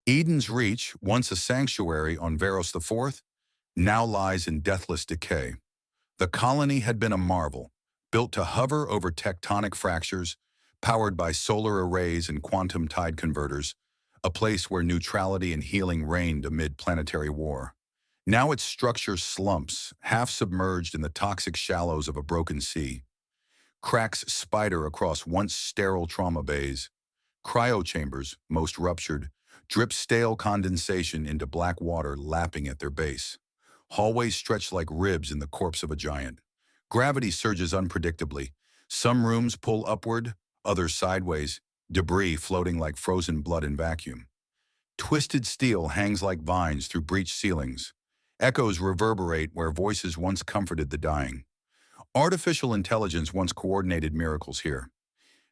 Eden's Reach, once a sanctuary on Veros IV, now lies in deathless decay. The colony had been a marvel, built to hover over tectonic fractures, powered by solar arrays and quantum tide converters, a place where neutrality and healing reigned amid planetary war. Now its structure slumps, half submerged in the toxic shallows of a broken sea. Cracks spider across once sterile trauma bays. Cryochambers, most ruptured, drip stale condensation into black water lapping at their base. Hallways stretch like ribs in the corpse of a giant. Gravity surges unpredictably. Some rooms pull upward, others sideways, debris floating like frozen blood in vacuum. Twisted steel hangs like vines through breached ceilings. Echoes reverberate where voices once comforted the dying. Artificial intelligence once coordinated miracles here.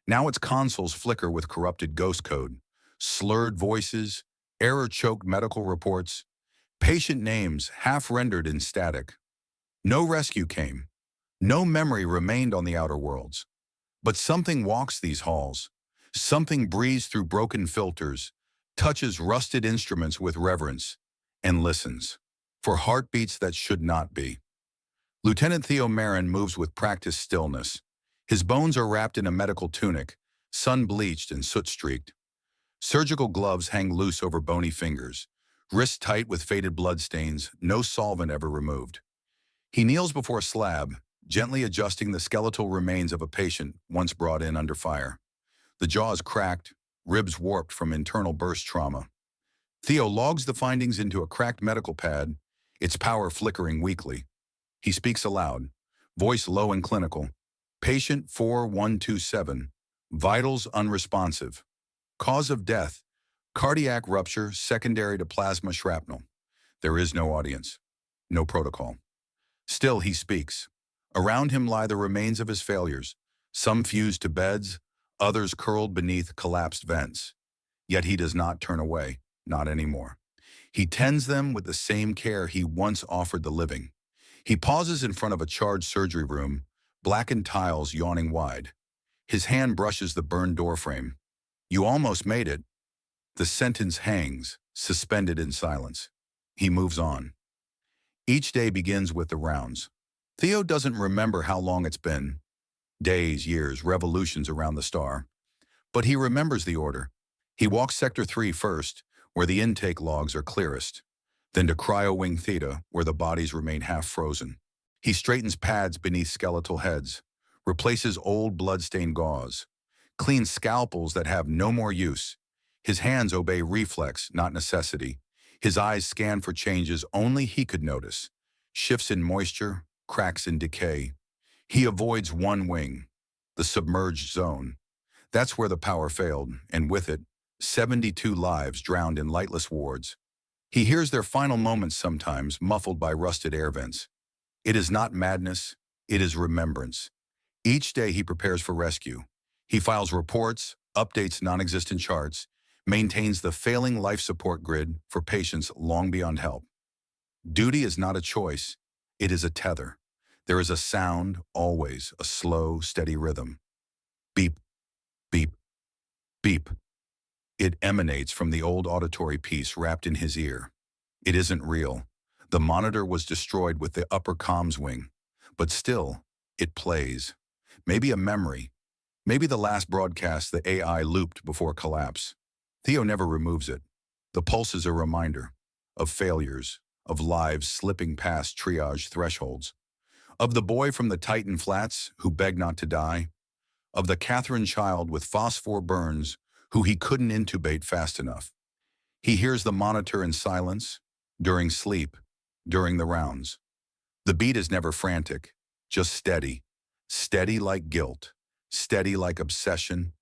Now its consoles flicker with corrupted ghost code, slurred voices, error-choked medical reports, patient names half-rendered in static. No rescue came. No memory remained on the outer worlds. But something walks these halls. Something breathes through broken filters, touches rusted instruments with reverence, and listens for heartbeats that should not be. Lieutenant Theo Marin moves with practiced stillness. His bones are wrapped in a medical tunic, sun-bleached and soot-streaked. Surgical gloves hang loose over bony fingers, wrists tight with faded bloodstains, no solvent ever removed. He kneels before a slab, gently adjusting the skeletal remains of a patient once brought in under fire. The jaw is cracked, ribs warped from internal burst trauma. Theo logs the findings into a cracked medical pad, its power flickering weakly. He speaks aloud, voice low and clinical. Patient 4127, vitals unresponsive. Cause of death, cardiac rupture secondary to plasma shrapnel. There is no audience, no protocol. Still he speaks. Around him lie the remains of his failures, some fused to beds, others curled beneath collapsed vents. Yet he does not turn away, not anymore. He tends them with the same care he once offered the living. He pauses in front of a charred surgery room, blackened tiles yawning wide. His hand brushes the burned doorframe. You almost made it. The sentence hangs, suspended in silence. He moves on. Each day begins with the rounds. Theo doesn't remember how long it's been. Days, years, revolutions around the star. But he remembers the order. He walks Sector 3 first, where the intake logs are clearest. Then to Cryo Wing Theta, where the bodies remain half-frozen. He straightens pads beneath skeletal heads, replaces old blood-stained gauze, cleans scalpels that have no more use. His hands obey reflex, not necessity. His eyes scan for changes only he could notice. Shifts in moisture, cracks in decay. He avoids one wing, the submerged zone. That's where the power failed, and with it, 72 lives drowned in lightless wards. He hears their final moments sometimes, muffled by rusted air vents. It is not madness, it is remembrance. Each day he prepares for rescue. He files reports, updates non-existent charts, maintains the failing life support grid for patients long beyond help. Duty is not a choice, it is a tether. There is a sound, always, a slow, steady rhythm. Beep, beep, beep. It emanates from the old auditory piece wrapped in his ear. It isn't real. The monitor was destroyed with the upper comms wing. But still, it plays. Maybe a memory. Maybe the last broadcast the AI looped before collapse. Theo never removes it. The pulse is a reminder of failures, of lives slipping past triage thresholds, of the boy from the Titan Flats who begged not to die, of the Catherine child with phosphor burns who he couldn't intubate fast enough. He hears the monitor in silence, during sleep, during the rounds. The beat is never frantic, just steady. Steady like guilt, steady like obsession.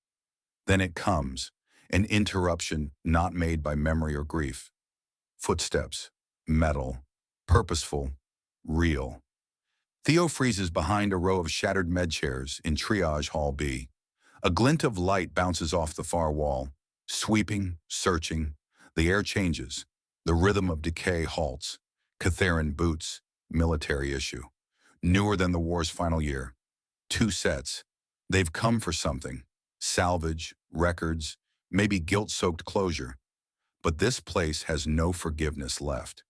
Then it comes, an interruption not made by memory or grief. Footsteps, metal, purposeful, real. Theo freezes behind a row of shattered med chairs in Triage Hall B. A glint of light bounces off the far wall, sweeping, searching. The air changes. The rhythm of decay halts. Catharan boots, military issue. Newer than the war's final year. 2 sets. They've come for something. Salvage, records, maybe guilt-soaked closure. But this place has no forgiveness left.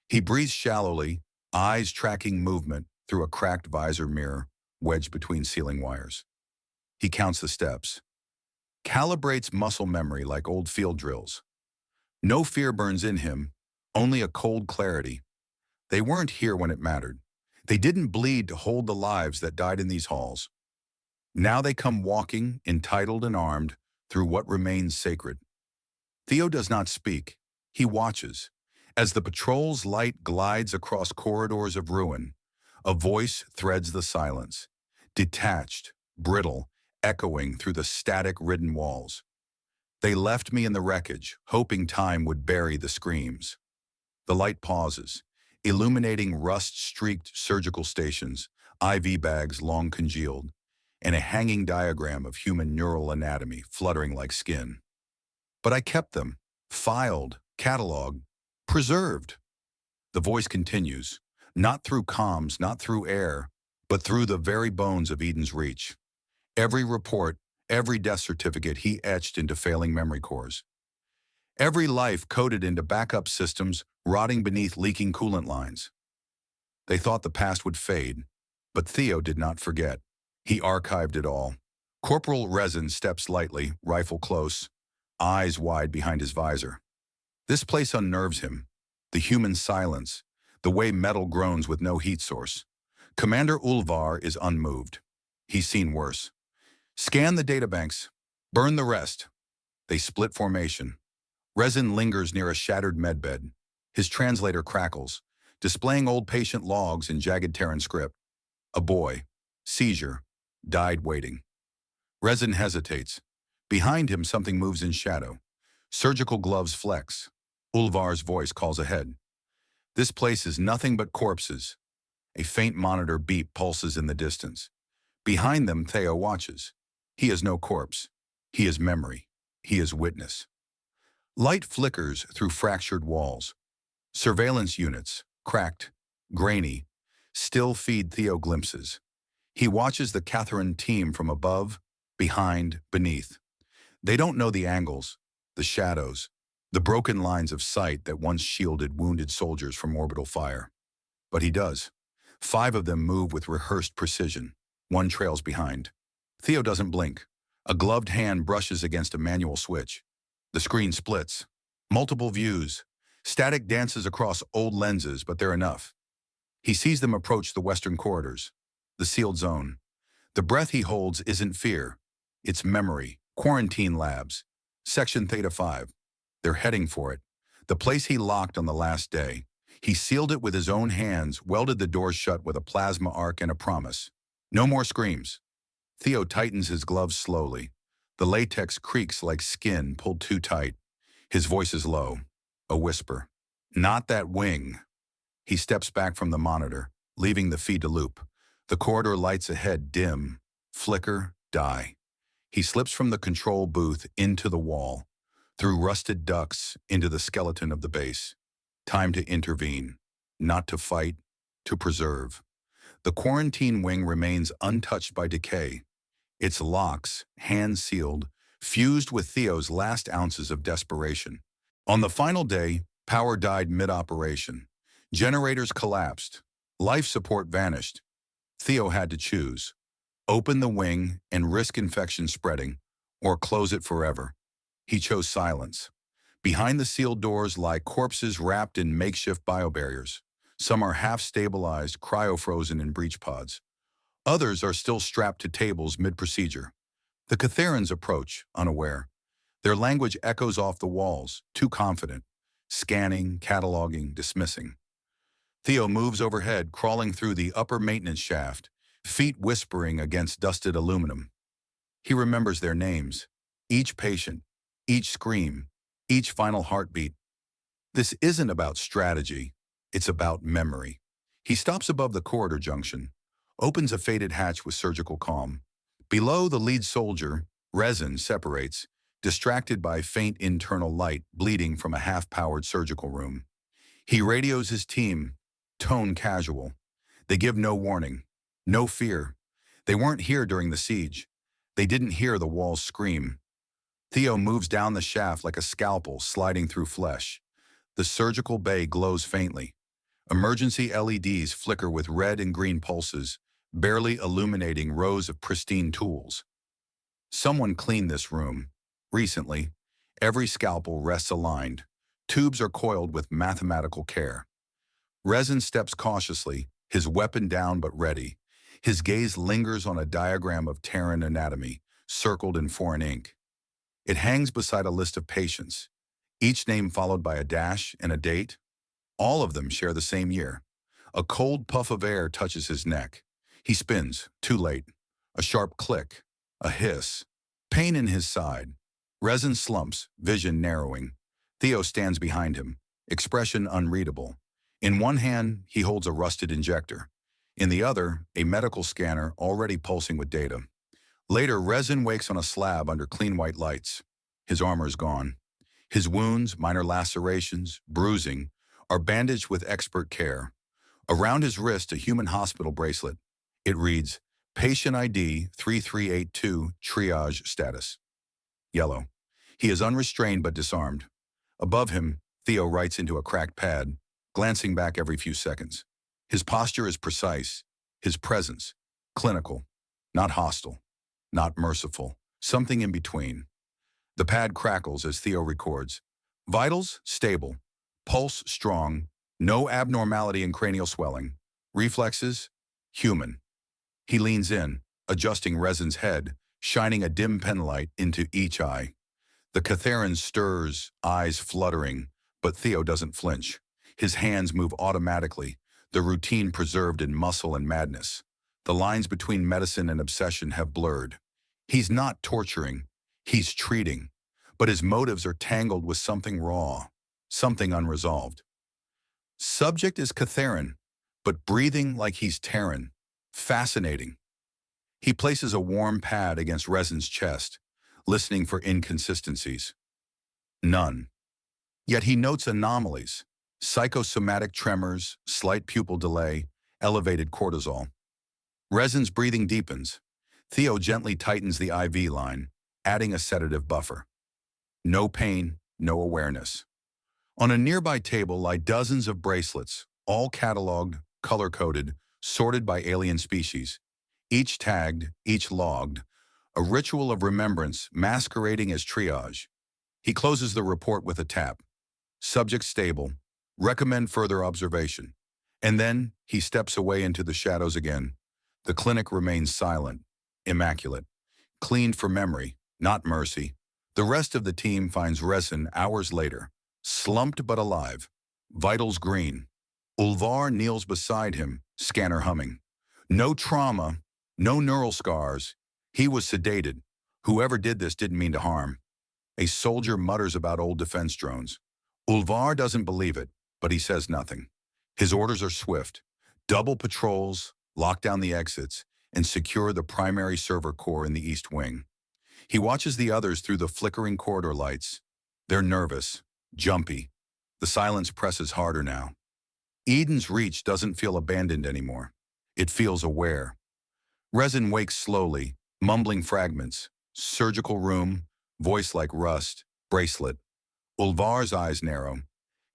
He breathes shallowly, eyes tracking movement through a cracked visor mirror wedged between ceiling wires. He counts the steps, calibrates muscle memory like old field drills. No fear burns in him, only a cold clarity. They weren't here when it mattered. They didn't bleed to hold the lives that died in these halls. Now they come walking, entitled and armed, through what remains sacred. Theo does not speak. He watches. As the patrol's light glides across corridors of ruin, a voice threads the silence, detached, brittle, echoing through the static-ridden walls. They left me in the wreckage, hoping time would bury the screams. The light pauses, illuminating rust-streaked surgical stations, IV bags long congealed, and a hanging diagram of human neural anatomy fluttering like skin. But I kept them, filed, cataloged, preserved. The voice continues, not through comms, not through air, but through the very bones of Eden's reach. Every report, every death certificate he etched into failing memory cores. Every life coded into backup systems, rotting beneath leaking coolant lines. They thought the past would fade, but Theo did not forget. He archived it all. Corporal Resin steps lightly, rifle close, eyes wide behind his visor. This place unnerves him. The human silence, the way metal groans with no heat source. Commander Ulvar is unmoved. He's seen worse. Scan the databanks. Burn the rest. They split formation. Resin lingers near a shattered medbed. His translator crackles, displaying old patient logs in jagged Terran script. A boy. Seizure. Died waiting. Resin hesitates. Behind him, something moves in shadow. Surgical gloves flex. Ulvar's voice calls ahead. This place is nothing but corpses. A faint monitor beep pulses in the distance. Behind them, Theo watches. He is no corpse. He is memory. He is witness. Light flickers through fractured walls. Surveillance units, cracked, grainy, still feed Theo glimpses. He watches the Catherine team from above, behind, beneath. They don't know the angles, the shadows, the broken lines of sight that once shielded wounded soldiers from orbital fire. But he does. 5 of them move with rehearsed precision. 1 trails behind. Theo doesn't blink. A gloved hand brushes against a manual switch. The screen splits. Multiple views. Static dances across old lenses, but they're enough. He sees them approach the western corridors, the sealed zone. The breath he holds isn't fear. It's memory. Quarantine labs. Section Theta 5. They're heading for it. The place he locked on the last day. He sealed it with his own hands, welded the doors shut with a plasma arc and a promise. No more screams. Theo tightens his gloves slowly. The latex creaks like skin pulled too tight. His voice is low. A whisper. Not that wing. He steps back from the monitor, leaving the feed to loop. The corridor lights ahead dim, flicker, die. He slips from the control booth into the wall, through rusted ducts into the skeleton of the base. Time to intervene, not to fight, to preserve. The quarantine wing remains untouched by decay. Its locks, hand-sealed, fused with Theo's last ounces of desperation. On the final day, power died mid-operation. Generators collapsed. Life support vanished. Theo had to choose. Open the wing and risk infection spreading, or close it forever. He chose silence. Behind the sealed doors lie corpses wrapped in makeshift biobarriers. Some are half-stabilized, cryo-frozen in breach pods. Others are still strapped to tables mid-procedure. The Catharans approach, unaware. Their language echoes off the walls, too confident. Scanning, cataloging, dismissing. Theo moves overhead, crawling through the upper maintenance shaft, feet whispering against dusted aluminum. He remembers their names, each patient, each scream, each final heartbeat. This isn't about strategy, it's about memory. He stops above the corridor junction, opens a faded hatch with surgical calm. Below, the lead soldier, Resin, separates, distracted by faint internal light bleeding from a half-powered surgical room. He radios his team, tone casual. They give no warning, no fear. They weren't here during the siege. They didn't hear the walls scream. Theo moves down the shaft like a scalpel sliding through flesh. The surgical bay glows faintly. Emergency LEDs flicker with red and green pulses, barely illuminating rows of pristine tools. Someone cleaned this room. Recently, every scalpel rests aligned. Tubes are coiled with mathematical care. Resin steps cautiously, his weapon down but ready. His gaze lingers on a diagram of Terran anatomy, circled in foreign ink. It hangs beside a list of patients, each name followed by a dash and a date. All of them share the same year. A cold puff of air touches his neck. He spins, too late. A sharp click, a hiss. Pain in his side. Resin slumps, vision narrowing. Theo stands behind him, expression unreadable. In one hand, he holds a rusted injector. In the other, a medical scanner already pulsing with data. Later, Resin wakes on a slab under clean white lights. His armor is gone. His wounds, minor lacerations, bruising, are bandaged with expert care. Around his wrist, a human hospital bracelet. It reads, Patient ID 3382, triage status. Yellow. He is unrestrained but disarmed. Above him, Theo writes into a cracked pad, glancing back every few seconds. His posture is precise, his presence, clinical, not hostile, not merciful, something in between. The pad crackles as Theo records. Vitals, stable. Pulse, strong. No abnormality in cranial swelling. Reflexes, human. He leans in, adjusting Resin's head, shining a dim penlight into each eye. The Catheran stirs, eyes fluttering, but Theo doesn't flinch. His hands move automatically, the routine preserved in muscle and madness. The lines between medicine and obsession have blurred. He's not torturing, he's treating, but his motives are tangled with something raw, something unresolved. Subject is Catheran, but breathing like he's Terran. Fascinating. He places a warm pad against Resin's chest, listening for inconsistencies. None. Yet he notes anomalies, psychosomatic tremors, slight pupil delay, elevated cortisol. Resin's breathing deepens. Theo gently tightens the IV line, adding a sedative buffer. No pain, no awareness. On a nearby table lie dozens of bracelets, all cataloged, color-coded, sorted by alien species. Each tagged, each logged, a ritual of remembrance masquerading as triage. He closes the report with a tap. Subject stable. Recommend further observation. And then he steps away into the shadows again. The clinic remains silent, immaculate, cleaned for memory, not mercy. The rest of the team finds Resin hours later, slumped but alive, vitals green. Ulvar kneels beside him, scanner humming. No trauma, no neural scars. He was sedated. Whoever did this didn't mean to harm. A soldier mutters about old defense drones. Ulvar doesn't believe it, but he says nothing. His orders are swift. Double patrols, lock down the exits, and secure the primary server core in the East Wing. He watches the others through the flickering corridor lights. They're nervous, jumpy. The silence presses harder now. Eden's reach doesn't feel abandoned anymore. It feels aware. Resin wakes slowly, mumbling fragments. Surgical room, voice like rust, bracelet. Ulvar's eyes narrow.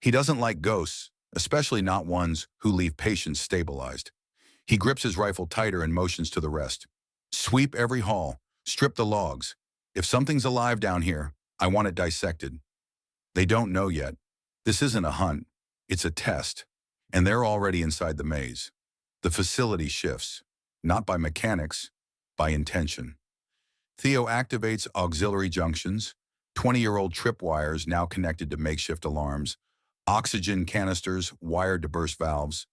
He doesn't like ghosts, especially not ones who leave patients stabilized. He grips his rifle tighter and motions to the rest. Sweep every hall, strip the logs. If something's alive down here, I want it dissected. They don't know yet. This isn't a hunt, it's a test. And they're already inside the maze. The facility shifts, not by mechanics, by intention. Theo activates auxiliary junctions, 20-year-old tripwires now connected to makeshift alarms, oxygen canisters wired to burst valves,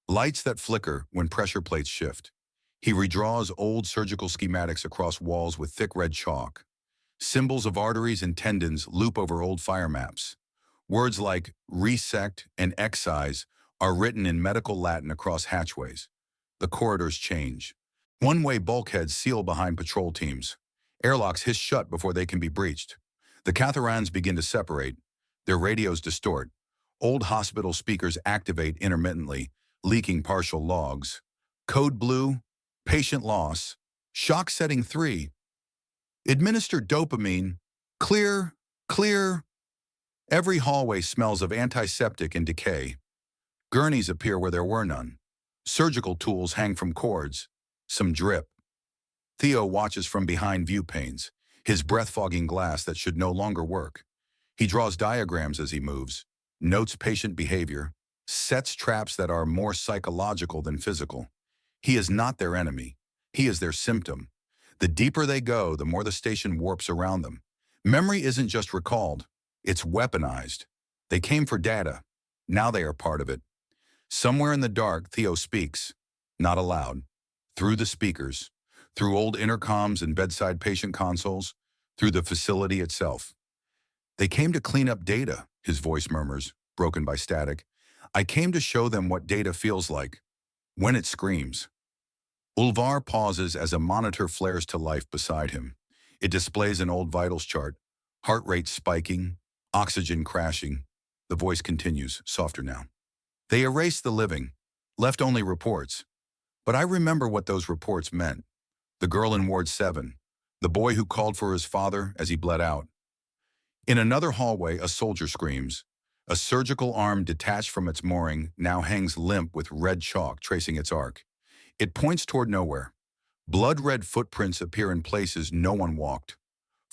lights that flicker when pressure plates shift. He redraws old surgical schematics across walls with thick red chalk. Symbols of arteries and tendons loop over old fire maps. Words like resect and excise are written in medical Latin across hatchways. The corridors change. One-way bulkheads seal behind patrol teams. Airlocks hiss shut before they can be breached. The Catharans begin to separate. Their radios distort. Old hospital speakers activate intermittently, leaking partial logs. Code blue, patient loss, shock setting 3. Administer dopamine, Clear, clear. Every hallway smells of antiseptic and decay. Gurneys appear where there were none. Surgical tools hang from cords. Some drip. Theo watches from behind view panes, his breath-fogging glass that should no longer work. He draws diagrams as he moves, notes patient behavior, sets traps that are more psychological than physical. He is not their enemy. He is their symptom. The deeper they go, the more the station warps around them. Memory isn't just recalled, it's weaponized. They came for data. Now they are part of it. Somewhere in the dark, Theo speaks, not aloud, through the speakers, through old intercoms and bedside patient consoles, through the facility itself. They came to clean up data, his voice murmurs, broken by static. I came to show them what data feels like, when it screams. Ulvar pauses as a monitor flares to life beside him. It displays an old vitals chart, heart rate spiking, oxygen crashing. The voice continues, softer now. They erased the living, left only reports. But I remember what those reports meant. The girl in Ward 7, the boy who called for his father as he bled out. In another hallway, a soldier screams. A surgical arm detached from its mooring now hangs limp with red chalk tracing its arc. It points toward nowhere. Blood-red footprints appear in places no one walked.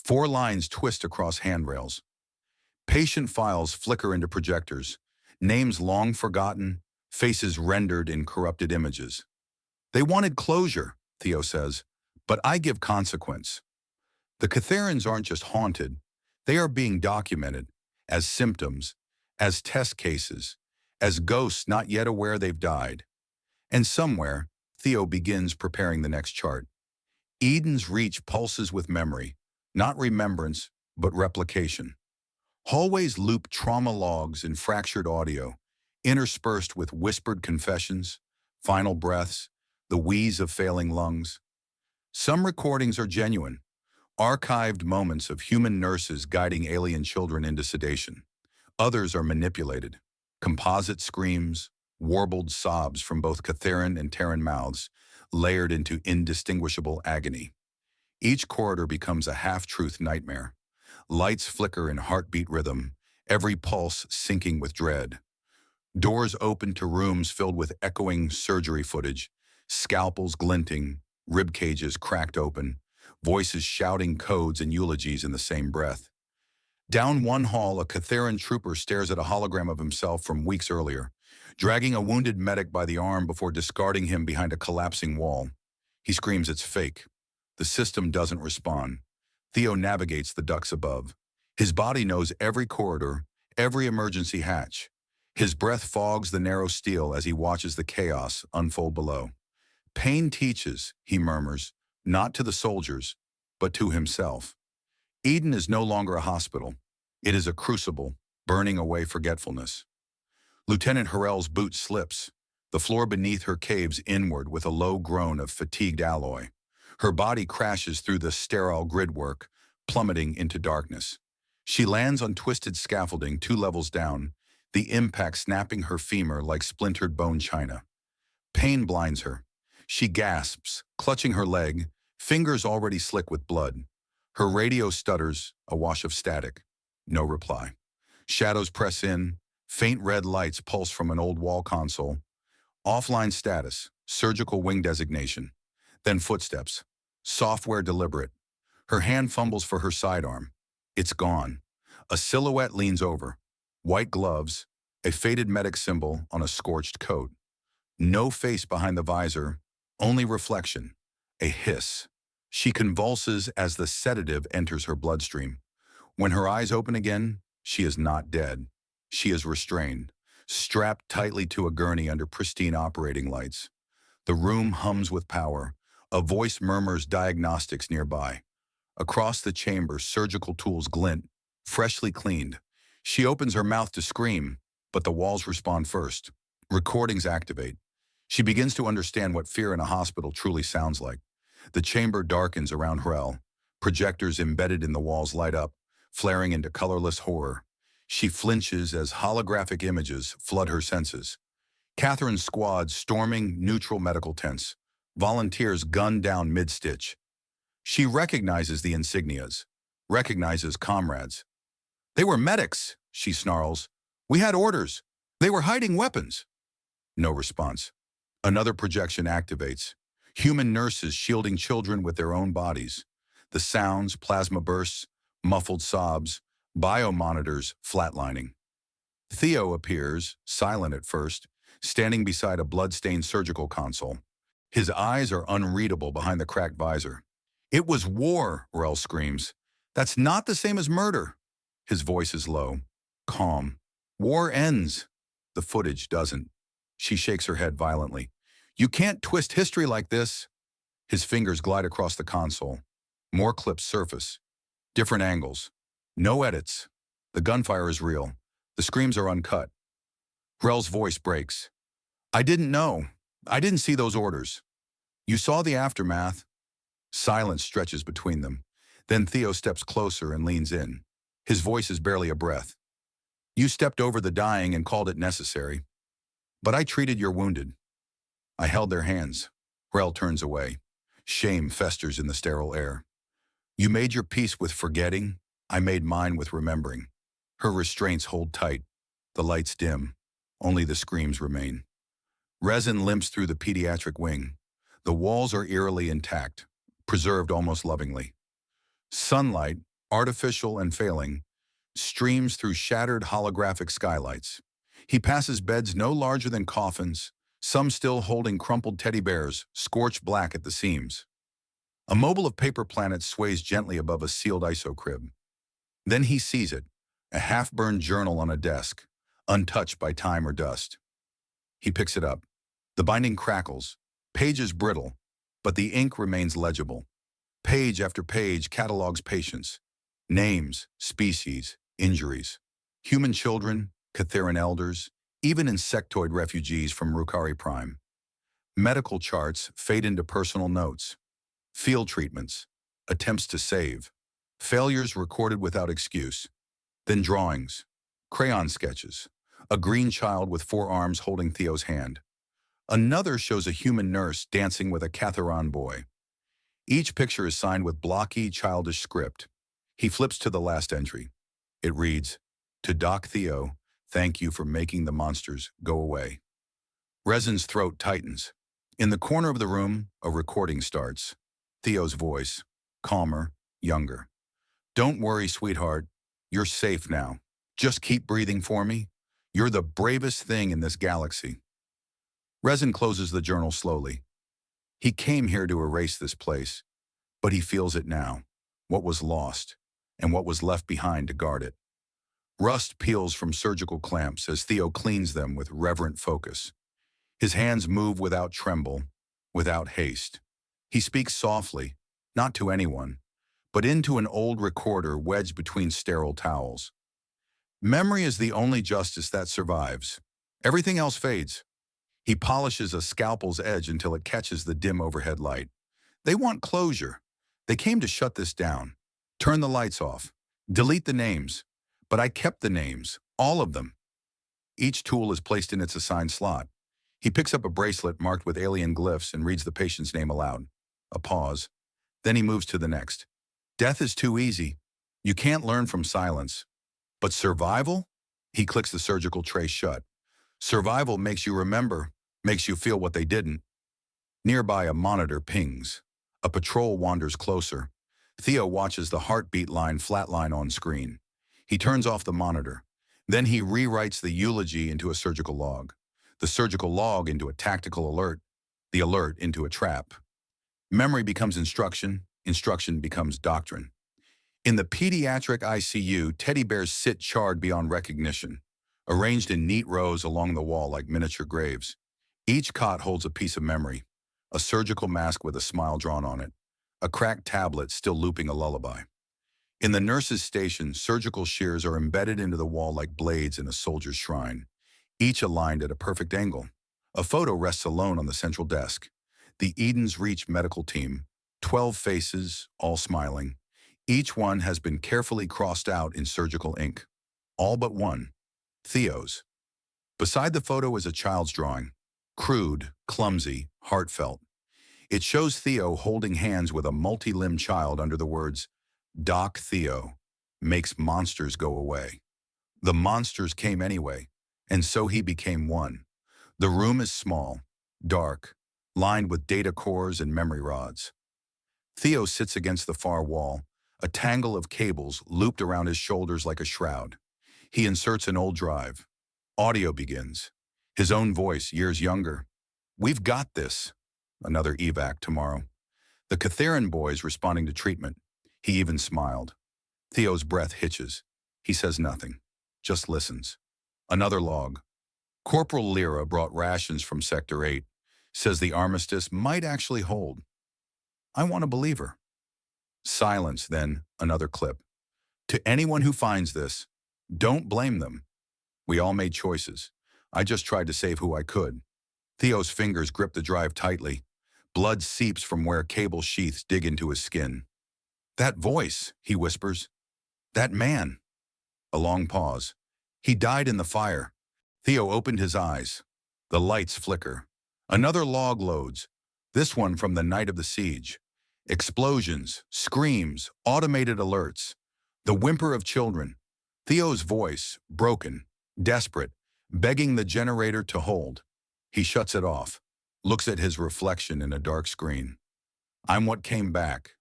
4 lines twist across handrails. Patient files flicker into projectors. Names long forgotten, faces rendered in corrupted images. They wanted closure, Theo says, but I give consequence. The Catharans aren't just haunted. They are being documented as symptoms, as test cases, as ghosts not yet aware they've died. And somewhere, Theo begins preparing the next chart. Eden's reach pulses with memory, not remembrance, but replication. Hallways loop trauma logs and fractured audio, interspersed with whispered confessions, final breaths, the wheeze of failing lungs. Some recordings are genuine, archived moments of human nurses guiding alien children into sedation. Others are manipulated, composite screams, warbled sobs from both Catharan and Terran mouths, layered into indistinguishable agony. Each corridor becomes a half-truth nightmare. Lights flicker in heartbeat rhythm, every pulse sinking with dread. Doors open to rooms filled with echoing surgery footage, scalpels glinting, rib cages cracked open, voices shouting codes and eulogies in the same breath. Down one hall, a Catharan trooper stares at a hologram of himself from weeks earlier, dragging a wounded medic by the arm before discarding him behind a collapsing wall. He screams it's fake. The system doesn't respond. Theo navigates the ducts above. His body knows every corridor, every emergency hatch. His breath fogs the narrow steel as he watches the chaos unfold below. Pain teaches, he murmurs, not to the soldiers, but to himself. Eden is no longer a hospital. It is a crucible, burning away forgetfulness. Lieutenant Harrell's boot slips. The floor beneath her caves inward with a low groan of fatigued alloy. Her body crashes through the sterile gridwork, plummeting into darkness. She lands on twisted scaffolding 2 levels down, the impact snapping her femur like splintered bone china. Pain blinds her. She gasps, clutching her leg, fingers already slick with blood. Her radio stutters, a wash of static. No reply. Shadows press in, faint red lights pulse from an old wall console. Offline status, surgical wing designation. Then footsteps. Software deliberate. Her hand fumbles for her sidearm. It's gone. A silhouette leans over. White gloves, a faded medic symbol on a scorched coat. No face behind the visor, only reflection. A hiss. She convulses as the sedative enters her bloodstream. When her eyes open again, she is not dead. She is restrained, strapped tightly to a gurney under pristine operating lights. The room hums with power. A voice murmurs diagnostics nearby. Across the chamber, surgical tools glint, freshly cleaned. She opens her mouth to scream, but the walls respond first. Recordings activate. She begins to understand what fear in a hospital truly sounds like. The chamber darkens around Hrell. Projectors embedded in the walls light up, flaring into colorless horror. She flinches as holographic images flood her senses. Catherine's squad storming neutral medical tents. Volunteers gunned down mid-stitch. She recognizes the insignias. recognizes comrades. "They were medics," she snarls. "We had orders. They were hiding weapons." No response. Another projection activates. Human nurses shielding children with their own bodies. The sounds, plasma bursts, muffled sobs, biomonitors flatlining. Theo appears, silent at first, standing beside a blood-stained surgical console. His eyes are unreadable behind the cracked visor. "It was war," Rel screams. "That's not the same as murder." His voice is low, calm. "War ends." The footage doesn't. She shakes her head violently. "You can't twist history like this." His fingers glide across the console. More clips surface. Different angles. No edits. The gunfire is real. The screams are uncut. Rel's voice breaks. "I didn't know. I didn't see those orders." "You saw the aftermath." Silence stretches between them. Then Theo steps closer and leans in. His voice is barely a breath. "You stepped over the dying and called it necessary. But I treated your wounded." I held their hands. Rel turns away. Shame festers in the sterile air. "You made your peace with forgetting. I made mine with remembering." Her restraints hold tight. The lights dim. Only the screams remain. Resin limps through the pediatric wing. The walls are eerily intact, preserved almost lovingly. Sunlight, artificial and failing, streams through shattered holographic skylights. He passes beds no larger than coffins, some still holding crumpled teddy bears, scorched black at the seams. A mobile of paper planets sways gently above a sealed iso-crib. Then he sees it, a half-burned journal on a desk, untouched by time or dust. He picks it up. The binding crackles, pages brittle, but the ink remains legible. Page after page catalogs patients, names, species, injuries. Human children, Catheran elders, even insectoid refugees from Rukari Prime. Medical charts fade into personal notes. Field treatments, attempts to save, failures recorded without excuse. Then drawings, crayon sketches, a green child with 4 arms holding Theo's hand. Another shows a human nurse dancing with a Catheran boy. Each picture is signed with blocky, childish script. He flips to the last entry. It reads, "To Doc Theo, thank you for making the monsters go away." Resin's throat tightens. In the corner of the room, a recording starts. Theo's voice, calmer, younger. "Don't worry, sweetheart. You're safe now. Just keep breathing for me. You're the bravest thing in this galaxy." Resin closes the journal slowly. He came here to erase this place, but he feels it now, what was lost, and what was left behind to guard it. Rust peels from surgical clamps as Theo cleans them with reverent focus. His hands move without tremble, without haste. He speaks softly, not to anyone, but into an old recorder wedged between sterile towels. "Memory is the only justice that survives. Everything else fades." He polishes a scalpel's edge until it catches the dim overhead light. "They want closure. They came to shut this down. Turn the lights off. Delete the names. But I kept the names, all of them." Each tool is placed in its assigned slot. He picks up a bracelet marked with alien glyphs and reads the patient's name aloud. A pause. Then he moves to the next. "Death is too easy. You can't learn from silence. But survival?" He clicks the surgical tray shut. "Survival makes you remember, makes you feel what they didn't." Nearby, a monitor pings. A patrol wanders closer. Theo watches the heartbeat line flatline on screen. He turns off the monitor. Then he rewrites the eulogy into a surgical log, the surgical log into a tactical alert, the alert into a trap. Memory becomes instruction, instruction becomes doctrine. In the pediatric ICU, teddy bears sit charred beyond recognition, arranged in neat rows along the wall like miniature graves. Each cot holds a piece of memory, a surgical mask with a smile drawn on it, a cracked tablet still looping a lullaby. In the nurse's station, surgical shears are embedded into the wall like blades in a soldier's shrine, each aligned at a perfect angle. A photo rests alone on the central desk. The Eden's Reach medical team, 12 faces, all smiling. Each one has been carefully crossed out in surgical ink. All but one, Theo's. Beside the photo is a child's drawing, crude, clumsy, heartfelt. It shows Theo holding hands with a multi-limbed child under the words, Doc Theo makes monsters go away. The monsters came anyway, and so he became one. The room is small, dark, lined with data cores and memory rods. Theo sits against the far wall, a tangle of cables looped around his shoulders like a shroud. He inserts an old drive. Audio begins. His own voice, years younger. "We've got this." Another evac tomorrow. The Catheran boys responding to treatment. He even smiled. Theo's breath hitches. He says nothing, just listens. Another log. Corporal Lyra brought rations from Sector 8. Says the armistice might actually hold. I want to believe her. Silence, then another clip. To anyone who finds this, don't blame them. We all made choices. I just tried to save who I could. Theo's fingers grip the drive tightly. Blood seeps from where cable sheaths dig into his skin. That voice, he whispers. That man. A long pause. He died in the fire. Theo opened his eyes. The lights flicker. Another log loads. This one from the night of the siege. Explosions, screams, automated alerts. The whimper of children. Theo's voice, broken, desperate, begging the generator to hold. He shuts it off, looks at his reflection in a dark screen. I'm what came back.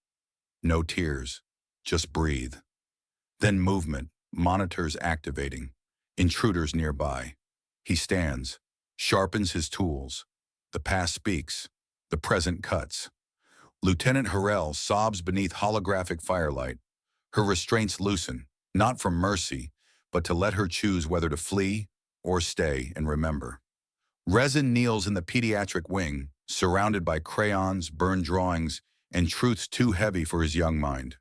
No tears, just breathe. Then movement, monitors activating, intruders nearby. He stands, sharpens his tools. The past speaks, the present cuts. Lieutenant Harrell sobs beneath holographic firelight. Her restraints loosen, not from mercy, but to let her choose whether to flee or stay and remember. Resin kneels in the pediatric wing, surrounded by crayons, burned drawings, and truths too heavy for his young mind.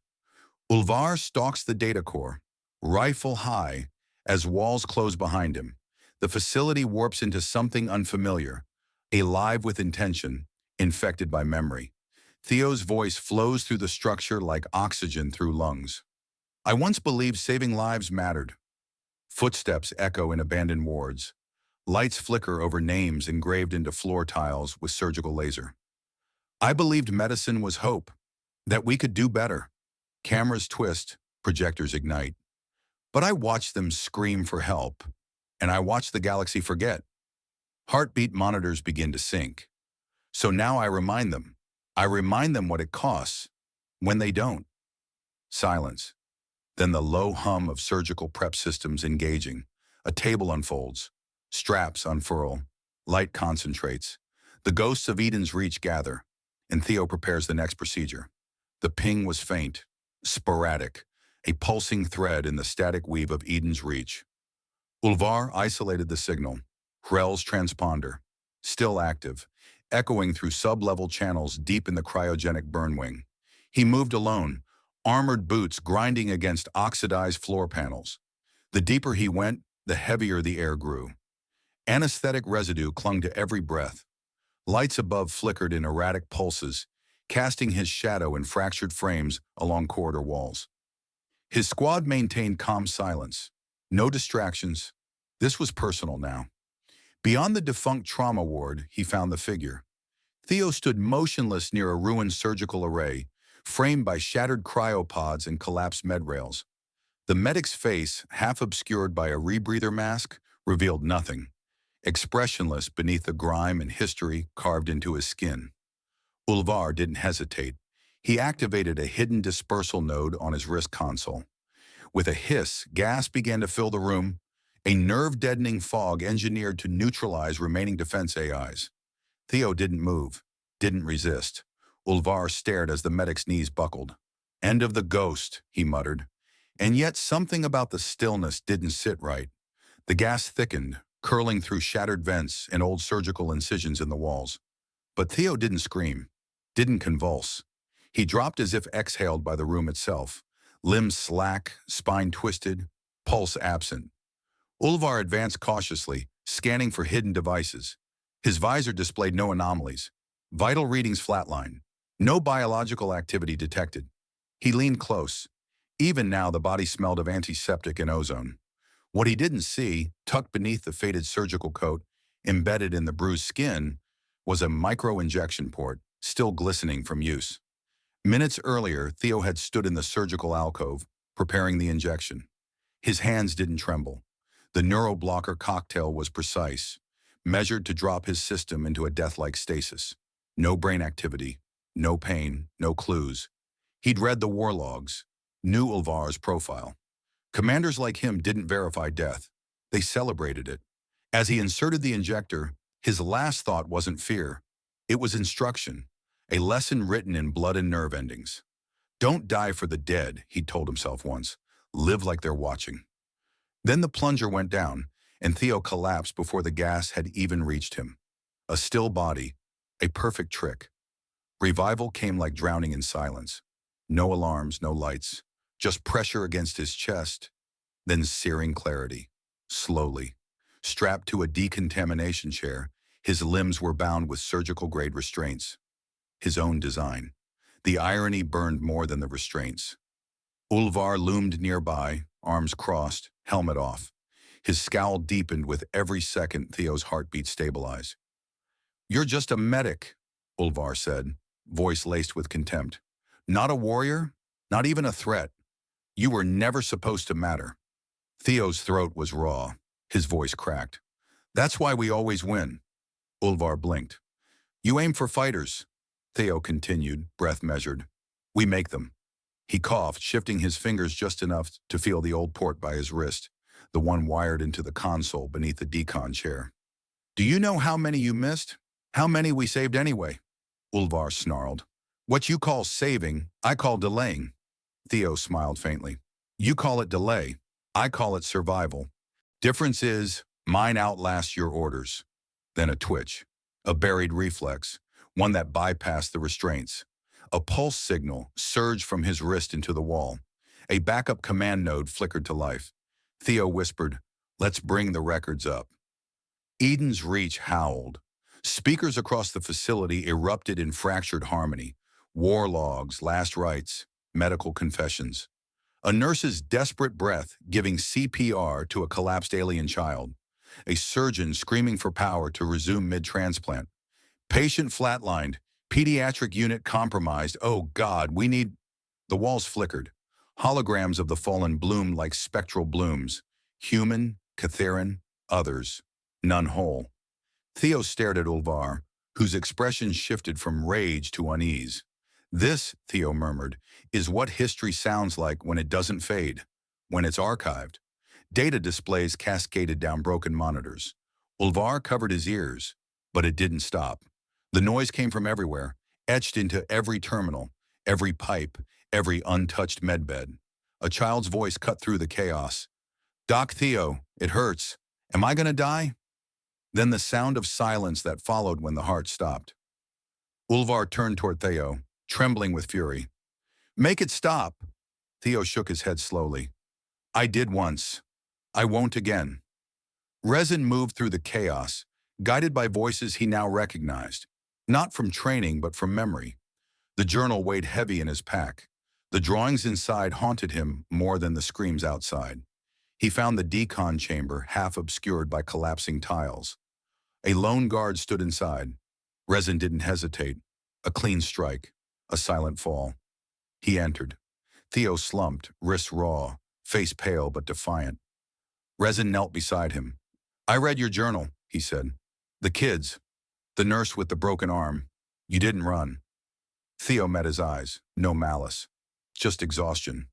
Ulvar stalks the data core, rifle high, as walls close behind him. The facility warps into something unfamiliar, alive with intention, infected by memory. Theo's voice flows through the structure like oxygen through lungs. I once believed saving lives mattered. Footsteps echo in abandoned wards. Lights flicker over names engraved into floor tiles with surgical laser. I believed medicine was hope, that we could do better. Cameras twist, projectors ignite. But I watched them scream for help, and I watched the galaxy forget. Heartbeat monitors begin to sync. So now I remind them what it costs when they don't. Silence. Then the low hum of surgical prep systems engaging. A table unfolds. Straps unfurl. Light concentrates. The ghosts of Eden's Reach gather, and Theo prepares the next procedure. The ping was faint, sporadic, a pulsing thread in the static weave of Eden's Reach. Ulvar isolated the signal. Hrell's transponder, still active, echoing through sub-level channels deep in the cryogenic burn wing. He moved alone, armored boots grinding against oxidized floor panels. The deeper he went, the heavier the air grew. Anesthetic residue clung to every breath. Lights above flickered in erratic pulses, casting his shadow in fractured frames along corridor walls. His squad maintained calm silence. No distractions. This was personal now. Beyond the defunct trauma ward, he found the figure. Theo stood motionless near a ruined surgical array, framed by shattered cryopods and collapsed med rails. The medic's face, half obscured by a rebreather mask, revealed nothing, expressionless beneath the grime and history carved into his skin. Ulvar didn't hesitate. He activated a hidden dispersal node on his wrist console. With a hiss, gas began to fill the room, a nerve-deadening fog engineered to neutralize remaining defense AIs. Theo didn't move, didn't resist. Ulvar stared as the medic's knees buckled. End of the ghost, he muttered. And yet something about the stillness didn't sit right. The gas thickened, curling through shattered vents and old surgical incisions in the walls. But Theo didn't scream, didn't convulse. He dropped as if exhaled by the room itself, limbs slack, spine twisted, pulse absent. Ulvar advanced cautiously, scanning for hidden devices. His visor displayed no anomalies. Vital readings flatlined. No biological activity detected. He leaned close. Even now, the body smelled of antiseptic and ozone. What he didn't see, tucked beneath the faded surgical coat, embedded in the bruised skin, was a micro-injection port, still glistening from use. Minutes earlier, Theo had stood in the surgical alcove, preparing the injection. His hands didn't tremble. The neuroblocker cocktail was precise, measured to drop his system into a death-like stasis. No brain activity, no pain, no clues. He'd read the war logs, knew Ulvar's profile. Commanders like him didn't verify death. They celebrated it. As he inserted the injector, his last thought wasn't fear. It was instruction, a lesson written in blood and nerve endings. Don't die for the dead, he told himself once. Live like they're watching. Then the plunger went down, and Theo collapsed before the gas had even reached him. A still body, a perfect trick. Revival came like drowning in silence. No alarms, no lights, just pressure against his chest, then searing clarity. Slowly, strapped to a decontamination chair, his limbs were bound with surgical-grade restraints. His own design. The irony burned more than the restraints. Ulvar loomed nearby, arms crossed, helmet off. His scowl deepened with every second Theo's heartbeat stabilized. "You're just a medic," Ulvar said, voice laced with contempt. "Not a warrior, not even a threat. You were never supposed to matter." Theo's throat was raw, his voice cracked. "That's why we always win." Ulvar blinked. "You aim for fighters," Theo continued, breath measured. "We make them." He coughed, shifting his fingers just enough to feel the old port by his wrist, the one wired into the console beneath the decon chair. "Do you know how many you missed? How many we saved anyway?" Ulvar snarled. "What you call saving, I call delaying." Theo smiled faintly. "You call it delay. I call it survival. Difference is, mine outlasts your orders." Then a twitch, a buried reflex, one that bypassed the restraints. A pulse signal surged from his wrist into the wall. A backup command node flickered to life. Theo whispered, "Let's bring the records up." Eden's Reach howled. Speakers across the facility erupted in fractured harmony. War logs, last rites, medical confessions. A nurse's desperate breath giving CPR to a collapsed alien child. A surgeon screaming for power to resume mid-transplant. Patient flatlined. Pediatric unit compromised. "Oh God, we need..." The walls flickered. Holograms of the fallen bloomed like spectral blooms. Human, Catheran, others. None whole. Theo stared at Ulvar, whose expression shifted from rage to unease. "This," Theo murmured, "is what history sounds like when it doesn't fade, when it's archived." Data displays cascaded down broken monitors. Ulvar covered his ears, but it didn't stop. The noise came from everywhere, etched into every terminal, every pipe, every untouched medbed. A child's voice cut through the chaos. "Doc Theo, it hurts. Am I gonna die?" Then the sound of silence that followed when the heart stopped. Ulvar turned toward Theo, trembling with fury. "Make it stop." Theo shook his head slowly. "I did once. I won't again." Resin moved through the chaos, guided by voices he now recognized. Not from training, but from memory. The journal weighed heavy in his pack. The drawings inside haunted him more than the screams outside. He found the decon chamber half obscured by collapsing tiles. A lone guard stood inside. Resin didn't hesitate. A clean strike. A silent fall. He entered. Theo slumped, wrists raw, face pale but defiant. Resin knelt beside him. "I read your journal," he said. "The kids. The nurse with the broken arm. You didn't run." Theo met his eyes. No malice. Just exhaustion.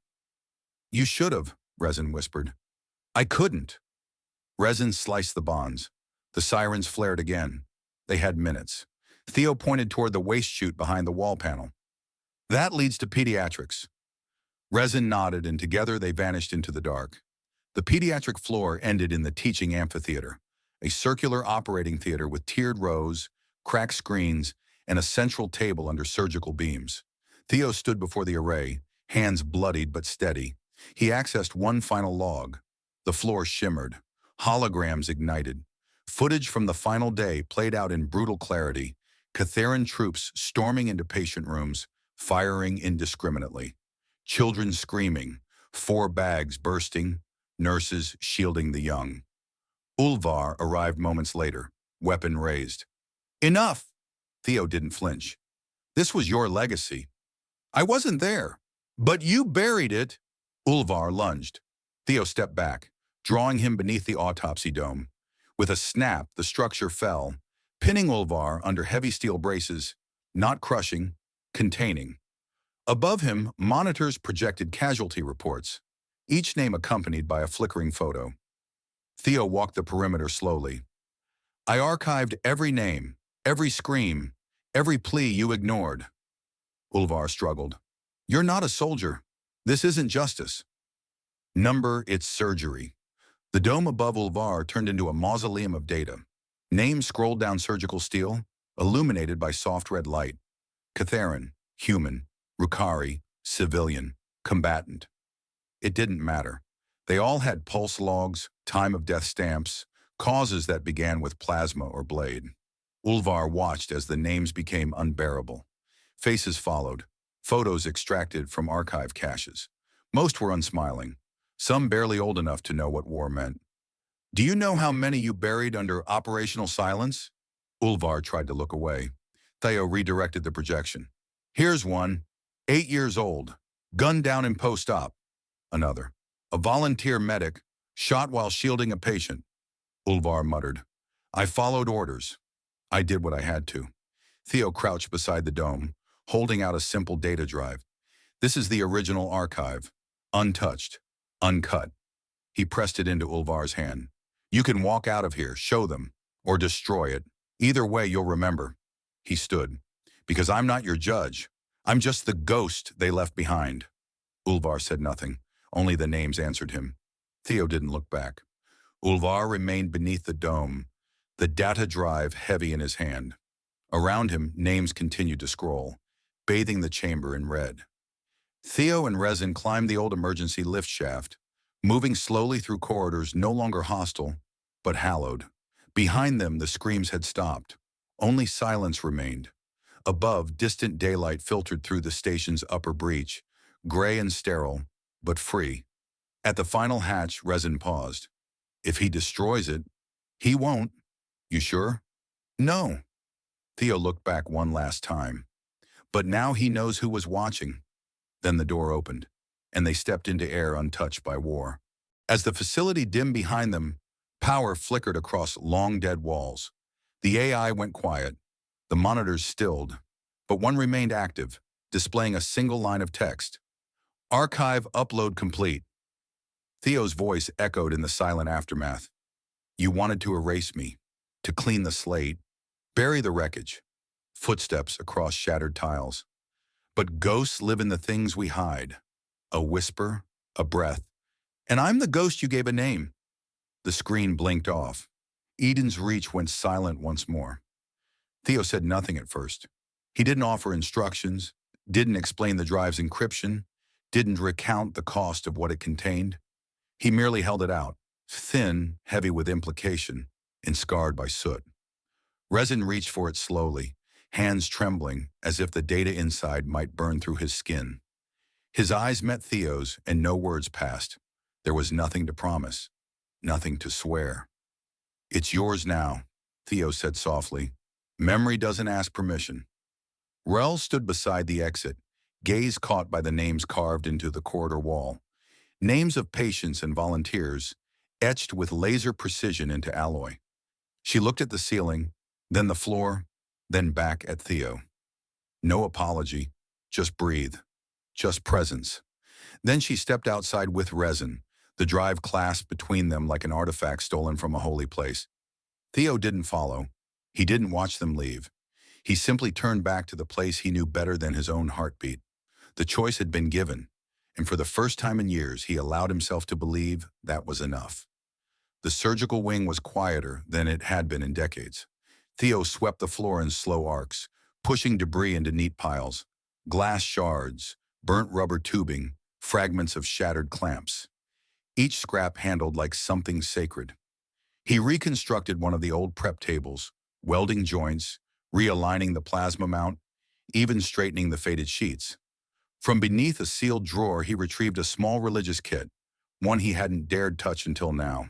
"You should have," Resin whispered. "I couldn't." Resin sliced the bonds. The sirens flared again. They had minutes. Theo pointed toward the waste chute behind the wall panel. "That leads to pediatrics." Resin nodded, and together they vanished into the dark. The pediatric floor ended in the teaching amphitheater, a circular operating theater with tiered rows, cracked screens, and a central table under surgical beams. Theo stood before the array, hands bloodied but steady. He accessed one final log. The floor shimmered. Holograms ignited. Footage from the final day played out in brutal clarity. Catheran troops storming into patient rooms, firing indiscriminately. Children screaming, 4 bags bursting, nurses shielding the young. Ulvar arrived moments later, weapon raised. "Enough!" Theo didn't flinch. "This was your legacy. I wasn't there. But you buried it. Ulvar lunged. Theo stepped back, drawing him beneath the autopsy dome. With a snap, the structure fell, pinning Ulvar under heavy steel braces, not crushing, containing. Above him, monitors projected casualty reports, each name accompanied by a flickering photo. Theo walked the perimeter slowly. I archived every name, every scream, every plea you ignored. Ulvar struggled. You're not a soldier. This isn't justice. Number, it's surgery. The dome above Ulvar turned into a mausoleum of data. Names scrolled down surgical steel, illuminated by soft red light. Catharin, human. Rukari, civilian. Combatant. It didn't matter. They all had pulse logs, time of death stamps, causes that began with plasma or blade. Ulvar watched as the names became unbearable. Faces followed, photos extracted from archive caches. Most were unsmiling, some barely old enough to know what war meant. Do you know how many you buried under operational silence? Ulvar tried to look away. Theo redirected the projection. Here's one, 8 years old, gunned down in post-op. Another, a volunteer medic, shot while shielding a patient. Ulvar muttered. I followed orders. I did what I had to. Theo crouched beside the dome, holding out a simple data drive. This is the original archive, untouched, uncut. He pressed it into Ulvar's hand. You can walk out of here, show them, or destroy it. Either way, you'll remember. He stood. Because I'm not your judge. I'm just the ghost they left behind. Ulvar said nothing. Only the names answered him. Theo didn't look back. Ulvar remained beneath the dome, the data drive heavy in his hand. Around him, names continued to scroll, bathing the chamber in red. Theo and Rezin climbed the old emergency lift shaft, moving slowly through corridors no longer hostile, but hallowed. Behind them, the screams had stopped. Only silence remained. Above, distant daylight filtered through the station's upper breach, gray and sterile, but free. At the final hatch, Rezin paused. If he destroys it, he won't. You sure? No. Theo looked back one last time. But now he knows who was watching. Then the door opened, and they stepped into air untouched by war. As the facility dimmed behind them, power flickered across long dead walls. The AI went quiet. The monitors stilled, but one remained active, displaying a single line of text. Archive upload complete. Theo's voice echoed in the silent aftermath. You wanted to erase me, to clean the slate, bury the wreckage. Footsteps across shattered tiles. But ghosts live in the things we hide. A whisper, a breath. And I'm the ghost you gave a name. The screen blinked off. Eden's reach went silent once more. Theo said nothing at first. He didn't offer instructions, didn't explain the drive's encryption, didn't recount the cost of what it contained. He merely held it out, thin, heavy with implication, and scarred by soot. Rezin reached for it slowly, hands trembling as if the data inside might burn through his skin. His eyes met Theo's and no words passed. There was nothing to promise, nothing to swear. It's yours now, Theo said softly. Memory doesn't ask permission. Rel stood beside the exit, gaze caught by the names carved into the corridor wall. Names of patients and volunteers, etched with laser precision into alloy. She looked at the ceiling, then the floor, then back at Theo. No apology, just breathe, just presence. Then she stepped outside with Rezin, the drive clasped between them like an artifact stolen from a holy place. Theo didn't follow. He didn't watch them leave. He simply turned back to the place he knew better than his own heartbeat. The choice had been given, and for the first time in years, he allowed himself to believe that was enough. The surgical wing was quieter than it had been in decades. Theo swept the floor in slow arcs, pushing debris into neat piles. Glass shards, burnt rubber tubing, fragments of shattered clamps. Each scrap handled like something sacred. He reconstructed one of the old prep tables, welding joints, realigning the plasma mount, even straightening the faded sheets. From beneath a sealed drawer, he retrieved a small religious kit, one he hadn't dared touch until now.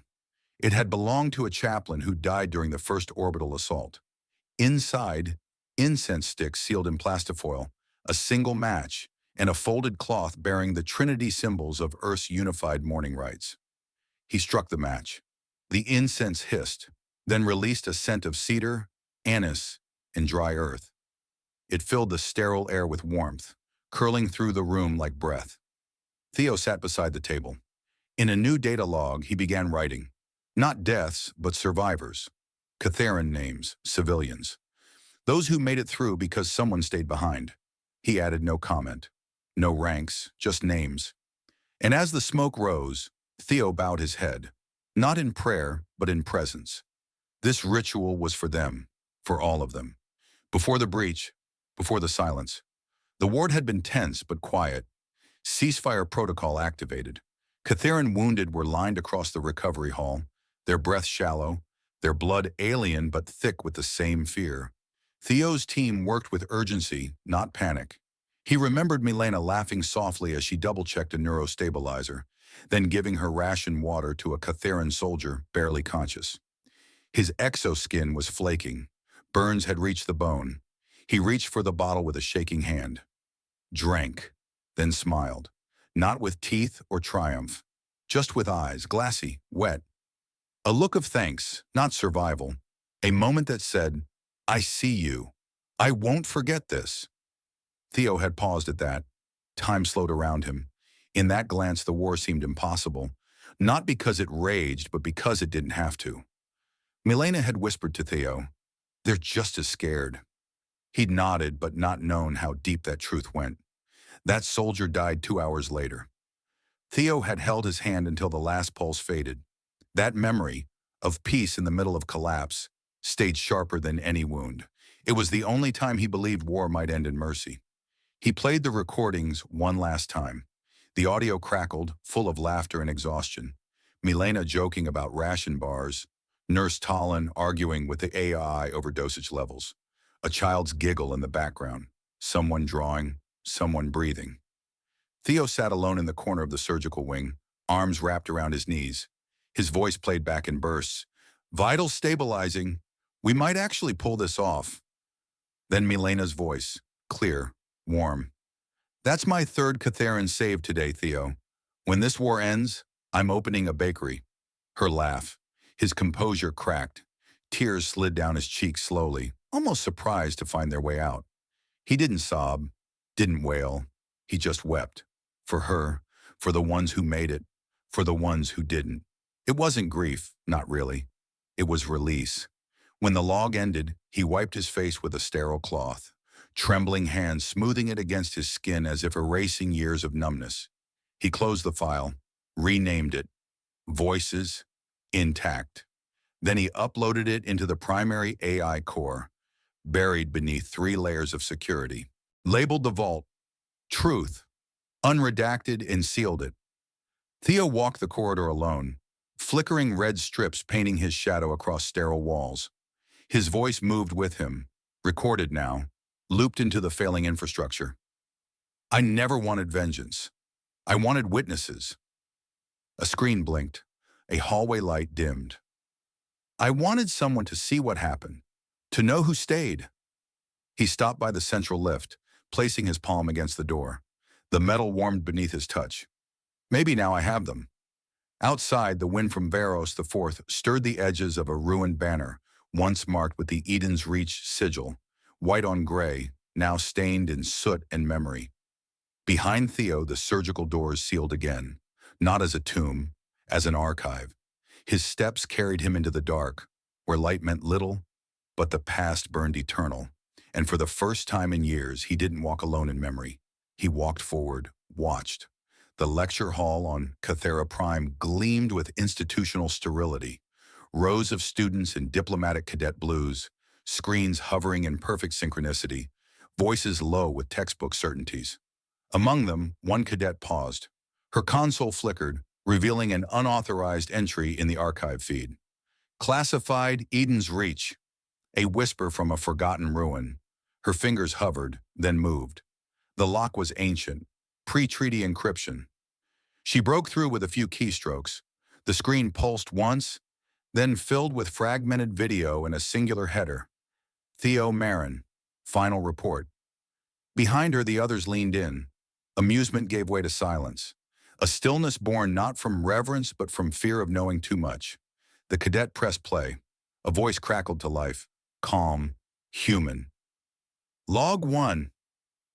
It had belonged to a chaplain who died during the first orbital assault. Inside, incense sticks sealed in plastifoil, a single match, and a folded cloth bearing the Trinity symbols of Earth's unified mourning rites. He struck the match. The incense hissed, then released a scent of cedar, anise, and dry earth. It filled the sterile air with warmth, curling through the room like breath. Theo sat beside the table. In a new data log, he began writing. Not deaths, but survivors. Catherian names, civilians. Those who made it through because someone stayed behind. He added no comment. No ranks, just names. And as the smoke rose, Theo bowed his head. Not in prayer, but in presence. This ritual was for them, for all of them. Before the breach, before the silence. The ward had been tense but quiet. Ceasefire protocol activated. Catherian wounded were lined across the recovery hall, their breath shallow, their blood alien but thick with the same fear. Theo's team worked with urgency, not panic. He remembered Milena laughing softly as she double-checked a neurostabilizer, then giving her ration water to a Catherian soldier barely conscious. His exoskin was flaking. Burns had reached the bone. He reached for the bottle with a shaking hand. Drank, then smiled. Not with teeth or triumph, just with eyes, glassy, wet. A look of thanks, not survival. A moment that said, I see you. I won't forget this. Theo had paused at that. Time slowed around him. In that glance, the war seemed impossible, not because it raged, but because it didn't have to. Milena had whispered to Theo, they're just as scared. He'd nodded, but not known how deep that truth went. That soldier died 2 hours later. Theo had held his hand until the last pulse faded. That memory of peace in the middle of collapse stayed sharper than any wound. It was the only time he believed war might end in mercy. He played the recordings one last time. The audio crackled, full of laughter and exhaustion. Milena joking about ration bars, Nurse Tallinn arguing with the AI over dosage levels, a child's giggle in the background, someone drawing, someone breathing. Theo sat alone in the corner of the surgical wing, arms wrapped around his knees. His voice played back in bursts. Vital stabilizing. We might actually pull this off. Then Milena's voice, clear, warm. That's my third Catherian save today, Theo. When this war ends, I'm opening a bakery. Her laugh. His composure cracked. Tears slid down his cheeks slowly, almost surprised to find their way out. He didn't sob, didn't wail. He just wept. For her, for the ones who made it, for the ones who didn't. It wasn't grief, not really. It was release. When the log ended, he wiped his face with a sterile cloth, trembling hands smoothing it against his skin as if erasing years of numbness. He closed the file, renamed it, Voices, Intact. Then he uploaded it into the primary AI core, buried beneath 3 layers of security. Labeled the vault, Truth, unredacted, and sealed it. Theo walked the corridor alone, flickering red strips painting his shadow across sterile walls. His voice moved with him, recorded now, looped into the failing infrastructure. I never wanted vengeance. I wanted witnesses. A screen blinked. A hallway light dimmed. I wanted someone to see what happened, to know who stayed. He stopped by the central lift, placing his palm against the door. The metal warmed beneath his touch. Maybe now I have them. Outside, the wind from Veros the Fourth stirred the edges of a ruined banner, once marked with the Eden's Reach sigil, white on gray, now stained in soot and memory. Behind Theo, the surgical doors sealed again, not as a tomb, as an archive. His steps carried him into the dark, where light meant little, but the past burned eternal. And for the first time in years, he didn't walk alone in memory. He walked forward, watched. The lecture hall on Cathera Prime gleamed with institutional sterility. Rows of students in diplomatic cadet blues, screens hovering in perfect synchronicity, voices low with textbook certainties. Among them, one cadet paused. Her console flickered, revealing an unauthorized entry in the archive feed. Classified Eden's Reach, a whisper from a forgotten ruin. Her fingers hovered, then moved. The lock was ancient, pre-treaty encryption. She broke through with a few keystrokes. The screen pulsed once, then filled with fragmented video and a singular header. Theo Marin, final report. Behind her, the others leaned in. Amusement gave way to silence. A stillness born not from reverence but from fear of knowing too much. The cadet pressed play. A voice crackled to life. Calm. Human. Log 1.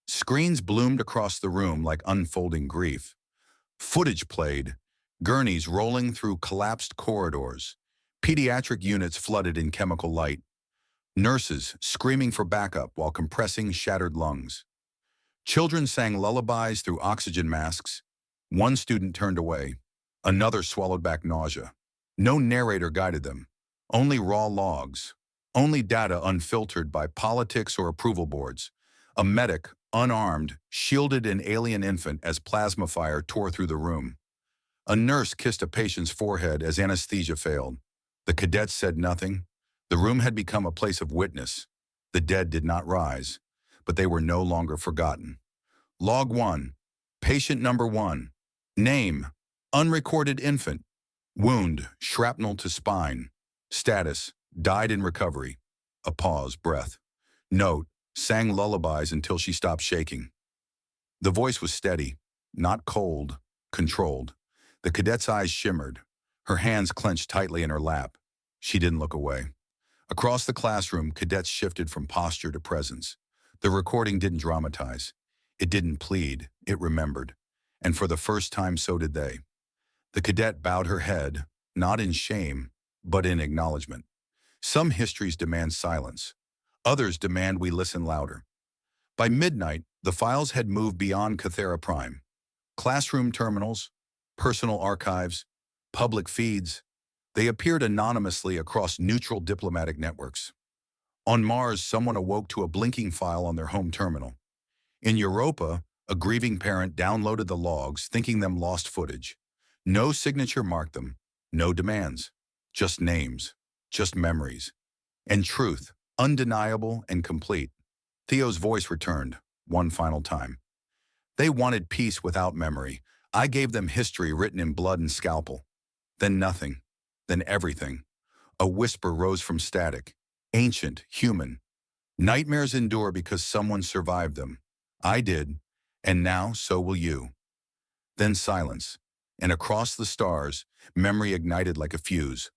Screens bloomed across the room like unfolding grief. Footage played. Gurneys rolling through collapsed corridors. Pediatric units flooded in chemical light. Nurses screaming for backup while compressing shattered lungs. Children sang lullabies through oxygen masks. One student turned away. Another swallowed back nausea. No narrator guided them. Only raw logs. Only data unfiltered by politics or approval boards. A medic, unarmed, shielded an alien infant as plasma fire tore through the room. A nurse kissed a patient's forehead as anesthesia failed. The cadets said nothing. The room had become a place of witness. The dead did not rise, but they were no longer forgotten. Log 1. Patient number 1. Name: unrecorded infant. Wound: shrapnel to spine. Status: died in recovery. A pause, breath. Note: sang lullabies until she stopped shaking. The voice was steady, not cold, controlled. The cadet's eyes shimmered. Her hands clenched tightly in her lap. She didn't look away. Across the classroom, cadets shifted from posture to presence. The recording didn't dramatize. It didn't plead. It remembered. And for the first time, so did they. The cadet bowed her head, not in shame, but in acknowledgement. Some histories demand silence. Others demand we listen louder. By midnight, the files had moved beyond Cathera Prime. Classroom terminals, personal archives, public feeds, they appeared anonymously across neutral diplomatic networks. On Mars, someone awoke to a blinking file on their home terminal. In Europa, a grieving parent downloaded the logs, thinking them lost footage. No signature marked them, no demands, just names, just memories. And truth, undeniable and complete. Theo's voice returned, one final time. They wanted peace without memory. I gave them history written in blood and scalpel. Then nothing. Then everything. A whisper rose from static. Ancient, human. Nightmares endure because someone survived them. I did, and now so will you. Then silence, and across the stars, memory ignited like a fuse.